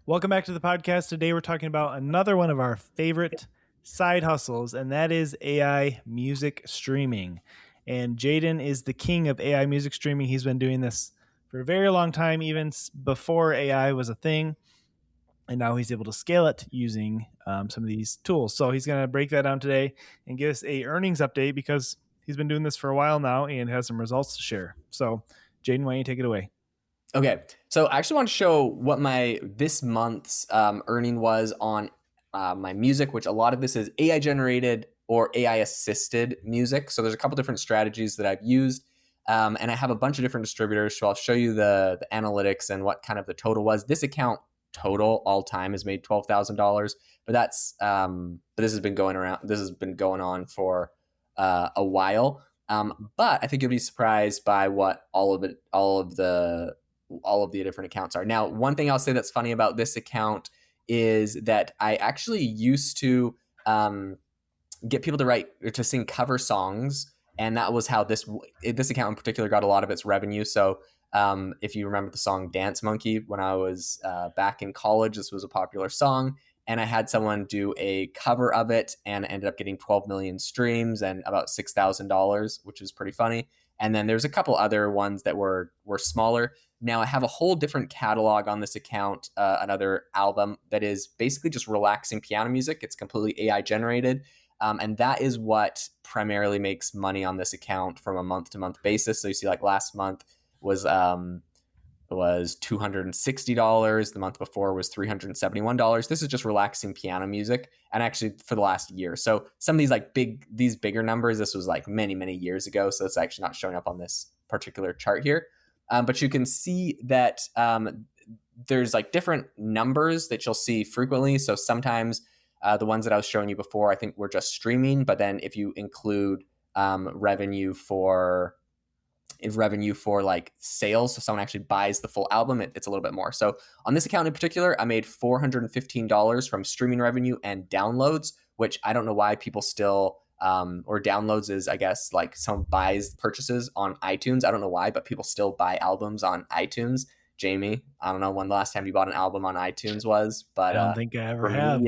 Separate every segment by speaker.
Speaker 1: Welcome back to the podcast. Today we're talking about another one of our favorite side hustles, and that is AI music streaming. And Jaden is the king of AI music streaming. He's been doing this for a very long time, even before AI was a thing. And now he's able to scale it using some of these tools. So he's going to break that down today and give us a earnings update because he's been doing this for a while now and has some results to share. So, Jaden, why don't you take it away?
Speaker 2: Okay, so I actually want to show what my this month's earning was on my music, which a lot of this is AI generated or AI assisted music. So there's a couple different strategies that I've used, and I have a bunch of different distributors. So I'll show you the analytics and what kind of the total was. This account total all time has made $12,000, but but this has been going around. This has been going on for a while. But I think you'll be surprised by what all of the different accounts are. Now, one thing I'll say that's funny about this account is that I actually used to get people to sing cover songs, and that was how this account in particular got a lot of its revenue. So if you remember the song Dance Monkey, when I was back in college, this was a popular song, and I had someone do a cover of it and ended up getting 12 million streams and about $6,000, which was pretty funny. And then there's a couple other ones that were smaller. Now I have a whole different catalog on this account, another album that is basically just relaxing piano music. It's completely AI generated. And that is what primarily makes money on this account from a month to month basis. So you see like last month was $260. The month before was $371. This is just relaxing piano music, and actually for the last year. So some of these bigger numbers, this was like many years ago. So it's actually not showing up on this particular chart here. But you can see that there's like different numbers that you'll see frequently. So sometimes the ones that I was showing you before, I think were just streaming. But then if you include revenue for like sales, so someone actually buys the full album, it's a little bit more. So on this account in particular, I made $415 from streaming revenue and downloads, which I don't know why people still or downloads is, I guess, like someone buys purchases on iTunes. I don't know why, but people still buy albums on iTunes. Jamie, I don't know when the last time you bought an album on iTunes was, but
Speaker 1: I don't think I ever
Speaker 2: for me,
Speaker 1: have.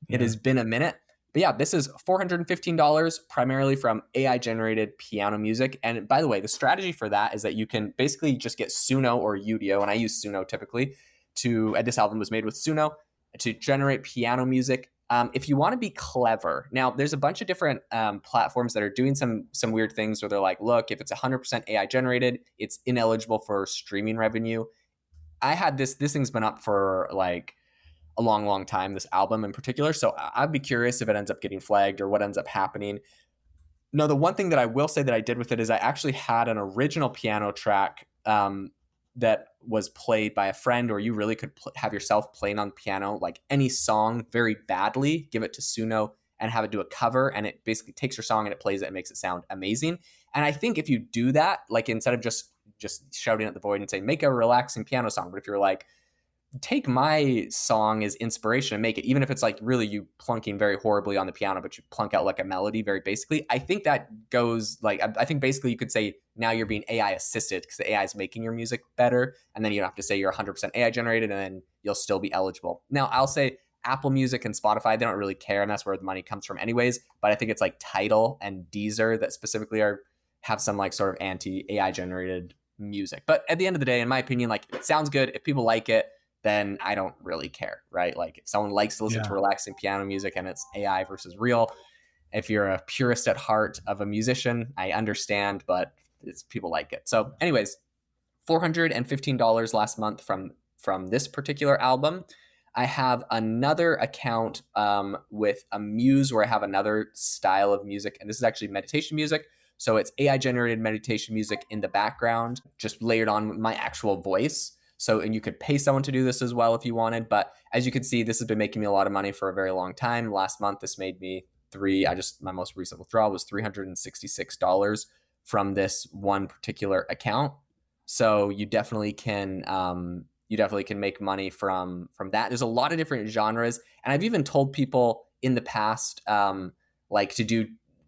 Speaker 2: it has been a minute. But yeah, this is $415 primarily from AI generated piano music. And by the way, the strategy for that is that you can basically just get Suno or Udio, and I use Suno typically and this album was made with Suno to generate piano music. If you want to be clever, now there's a bunch of different platforms that are doing some weird things where they're like, look, if it's 100% AI generated, it's ineligible for streaming revenue. I had this thing's been up for like a long time, this album in particular. So I'd be curious if it ends up getting flagged or what ends up happening. No, the one thing that I will say that I did with it is I actually had an original piano track that was played by a friend, or you really could have yourself playing on piano, like any song very badly, give it to Suno and have it do a cover. And it basically takes your song and it plays it and makes it sound amazing. And I think if you do that, like instead of just shouting at the void and saying, make a relaxing piano song, but if you're like, take my song as inspiration and make it, even if it's like really you plunking very horribly on the piano, but you plunk out like a melody very basically. I think that goes like, I think basically you could say now you're being AI assisted because the AI is making your music better. And then you don't have to say you're 100% AI generated and then you'll still be eligible. Now I'll say Apple Music and Spotify, they don't really care. And that's where the money comes from anyways. But I think it's like Tidal and Deezer that specifically have some like sort of anti AI generated music. But at the end of the day, in my opinion, like it sounds good. If people like it, then I don't really care, right? Like if someone likes to listen to relaxing piano music and it's AI versus real, if you're a purist at heart of a musician, I understand, but people like it. So anyways, $415 last month from this particular album. I have another account with a Muse where I have another style of music, and this is actually meditation music. So it's AI generated meditation music in the background, just layered on my actual voice. So, and you could pay someone to do this as well if you wanted. But as you can see, this has been making me a lot of money for a very long time. Last month, this made me my most recent withdrawal was $366 from this one particular account. So you definitely can make money from that. There's a lot of different genres. And I've even told people in the past,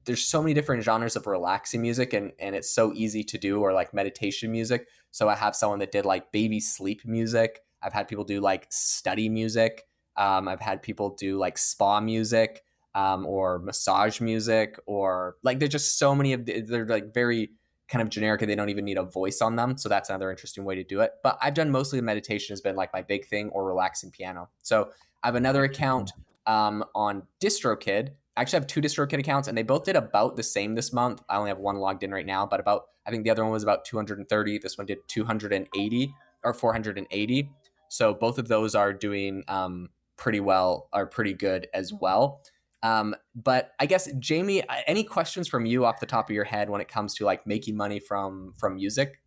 Speaker 2: there's so many different genres of relaxing music and it's so easy to do, or like meditation music. So I have someone that did like baby sleep music. I've had people do like study music. I've had people do like spa music, or massage music, or like there's just so many of they're like very kind of generic and they don't even need a voice on them. So that's another interesting way to do it. But I've done mostly meditation has been like my big thing, or relaxing piano. So I have another account on DistroKid. I actually have two DistroKid accounts, and they both did about the same this month. I only have one logged in right now, but about I think the other one was about 230. This one did 280 or 480. So both of those are doing pretty well, are pretty good as well. But I guess Jamie, any questions from you off the top of your head when it comes to like making money from music?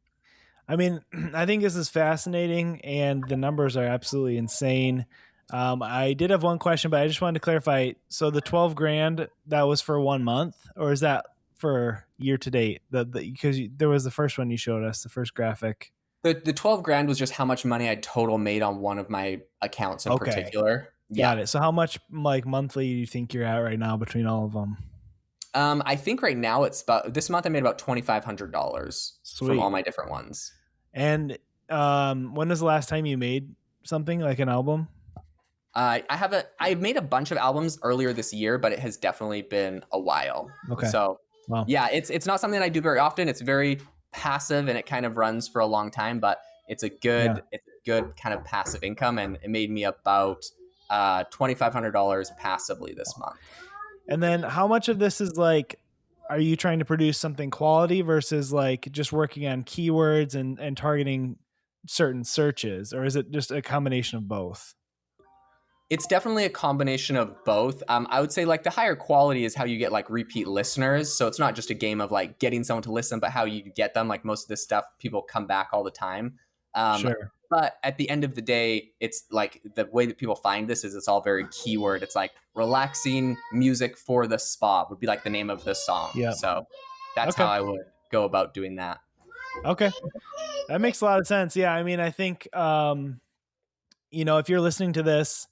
Speaker 1: I mean, I think this is fascinating, and the numbers are absolutely insane. I did have one question, but I just wanted to clarify. So the 12 grand, that was for 1 month, or is that for year to date? Because there was the first one you showed us, the first graphic.
Speaker 2: The 12 grand was just how much money I total made on one of my accounts in
Speaker 1: Okay,
Speaker 2: particular. Yeah.
Speaker 1: got it. So how much like monthly do you think you're at right now between all of them?
Speaker 2: I think right now it's about this month I made about $2,500 from all
Speaker 1: Sweet.
Speaker 2: my different ones.
Speaker 1: And when was the last time you made something like an album?
Speaker 2: I've made a bunch of albums earlier this year, but it has definitely been a while.
Speaker 1: Okay.
Speaker 2: So
Speaker 1: Well,
Speaker 2: yeah, it's not something I do very often. It's very passive and it kind of runs for a long time, but
Speaker 1: yeah.
Speaker 2: it's a good kind of passive income, and it made me about $2,500 passively this month.
Speaker 1: And then how much of this is like, are you trying to produce something quality versus like just working on keywords and targeting certain searches, or is it just a combination of both?
Speaker 2: It's definitely a combination of both. I would say like the higher quality is how you get like repeat listeners. So it's not just a game of like getting someone to listen, but how you get them. Like most of this stuff, people come back all the time. Um,
Speaker 1: Sure.
Speaker 2: but at the end of the day, it's like the way that people find this is it's all very keyword. It's like relaxing music for the spa would be like the name of the song.
Speaker 1: Yeah.
Speaker 2: So that's how
Speaker 1: Okay.
Speaker 2: I would go about doing that.
Speaker 1: Okay. That makes a lot of sense. Yeah. I mean, I think, if you're listening to this,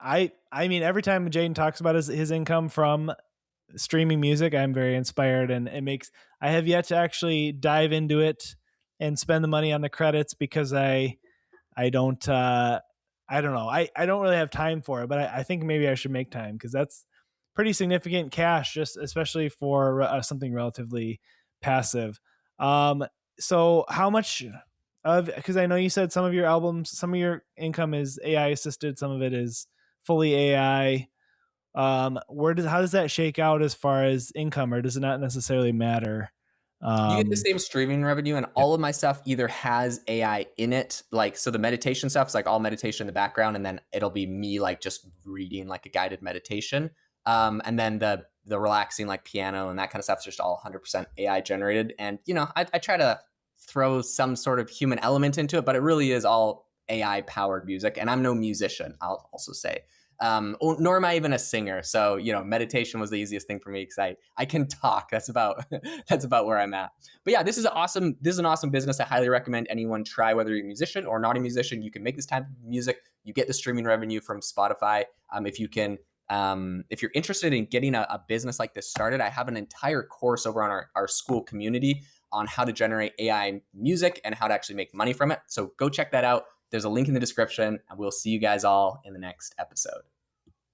Speaker 1: I mean, every time Jaden talks about his income from streaming music, I'm very inspired, and I have yet to actually dive into it and spend the money on the credits because I don't I don't know. I don't really have time for it, but I think maybe I should make time because that's pretty significant cash, just especially for something relatively passive. Um, so how much of, because I know you said some of your albums, some of your income is AI assisted, some of it is fully AI. How does that shake out as far as income, or does it not necessarily matter?
Speaker 2: You get the
Speaker 1: Um,
Speaker 2: same streaming revenue, and
Speaker 1: yeah,
Speaker 2: all of my stuff either has AI in it. Like, so the meditation stuff is like all meditation in the background, and then it'll be me like just reading like a guided meditation. And then the relaxing like piano and that kind of stuff is just all 100% AI generated. And I try to throw some sort of human element into it, but it really is all AI powered music. And I'm no musician, I'll also say. Nor am I even a singer. So, meditation was the easiest thing for me because I can talk. That's about that's about where I'm at. But yeah, this is awesome. This is an awesome business. I highly recommend anyone try, whether you're a musician or not a musician. You can make this type of music. You get the streaming revenue from Spotify. If you're interested in getting a business like this started, I have an entire course over on our school community on how to generate AI music and how to actually make money from it. So go check that out. There's a link in the description, and we'll see you guys all in the next episode.